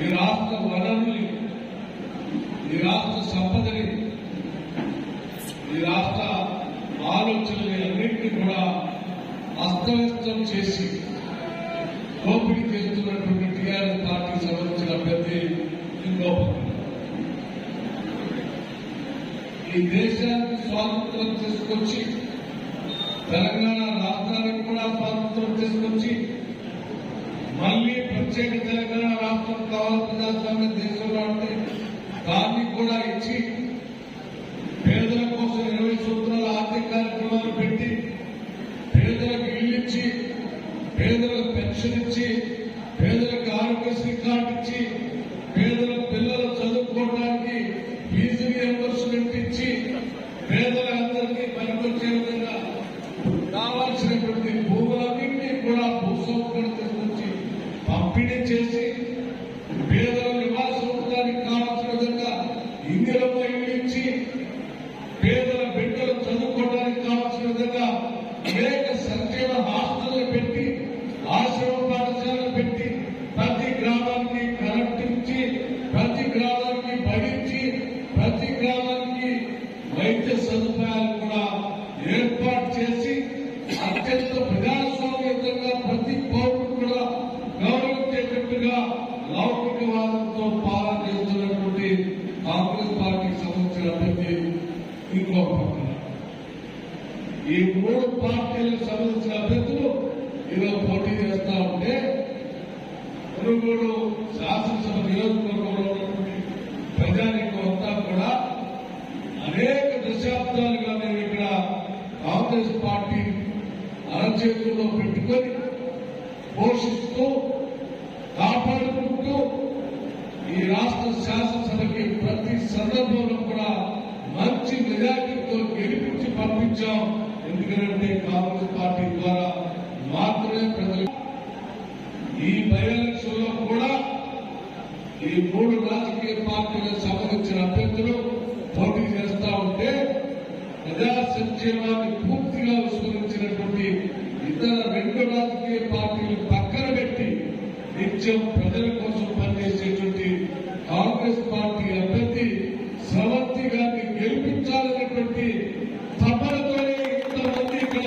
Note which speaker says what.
Speaker 1: ఈ రాష్ట్ర వనరుల్ని, ఈ రాష్ట్ర సంపదని, ఈ రాష్ట్ర ఆలోచనలు అన్నింటినీ కూడా అస్తవ్యస్తం చేసి దోపిడీ చేస్తున్నటువంటి టీఆర్ఎస్ పార్టీ సంబంధించిన అభ్యర్థి ఇంకో ఈ దేశానికి స్వాతంత్రం తీసుకొచ్చి తెలంగాణ రాష్ట్రానికి కూడా స్వాతంత్రం తీసుకొచ్చి మళ్లీ ప్రత్యేక తెలంగాణ రాష్ట్రం కావాలి ప్రజాస్వామ్య దేశంలో అంటే దాన్ని కూడా ఇచ్చి పేదల కోసం 20 సూత్రాల ఆర్థిక కార్యక్రమాలు పెట్టి పేదలకు ఇల్లు ఇచ్చి పేదలకు పెన్షన్ ఇచ్చి పేదలకు ఆరోగ్యశ్రీ కార్డు ఇచ్చి పేదల పిల్లలు చదువుకోవడానికి ఫీజు రియంబర్స్మెంట్ ఇచ్చి పేదలందరికీ పనికొచ్చే విధంగా కావాల్సినటువంటి భూములన్నింటినీ కూడా భూసౌకర్యం తీసుకొచ్చి పంపిణీ చేసి పేదల నివాస ఉండడానికి కావాల్సిన విధంగా ఇందిరమ్మ ఇల్లు ఇచ్చి పేదల బిడ్డలు చదువుకోవడానికి కావాల్సిన విధంగా అనేక సంక్షేమ హాస్టళ్లు పెట్టి ఆశ్రమ పాఠశాలలు పెట్టి ప్రతి గ్రామానికి కరెంట్ ఇచ్చి ప్రతి గ్రామానికి బడిచ్చి ప్రతి గ్రామానికి వైద్య సదుపాయాలు కూడా ఏర్పాటు చేసి అత్యంత ప్రజాస్వామ్యంగా ప్రతి పౌరుడు కూడా గౌరవించేటట్టుగా లౌకికవాదంతో పాలన చేస్తున్నటువంటి కాంగ్రెస్ పార్టీకి సంబంధించిన అభ్యర్థి ఇంకో పక్కన ఈ 3 పార్టీలకు సంబంధించిన అభ్యర్థులు ఈరోజు పోటీ చేస్తా ఉంటే మునుగోడు శాసనసభ నియోజకవర్గంలో ఉన్నటువంటి ప్రజానీకం అంతా కూడా అనేక దశాబ్దాలుగా మేము ఇక్కడ కాంగ్రెస్ పార్టీ అరచేతుల్లో పెట్టుకొని పోషిస్తూ కాపాడుకుంటూ ఈ రాష్ట్ర శాసనసభకి ప్రతి సందర్భంలో కూడా మంచి మెజార్టీతో గెలిపించి పంపించాం. ఎందుకంటే కాంగ్రెస్ పార్టీ ద్వారా మాత్రమే ప్రజలు ఈ బై ఎలక్షన్ లో కూడా ఈ 3 రాజకీయ పార్టీలకు సంబంధించిన అభ్యర్థులు పోటీ చేస్తా ఉంటే ప్రజా సంక్షేమాన్ని పూర్తిగా విస్మరించినటువంటి ఇతర 2 రాజకీయ పార్టీలు పక్కన పెట్టి నిత్యం ప్రజల కోసం పనిచేసేటువంటి కాంగ్రెస్ పార్టీ అభ్యర్థి స్రవంతి గారిని గెలిపించాలనేటువంటి తపనతోనే ఇంతమంది ఇక్కడ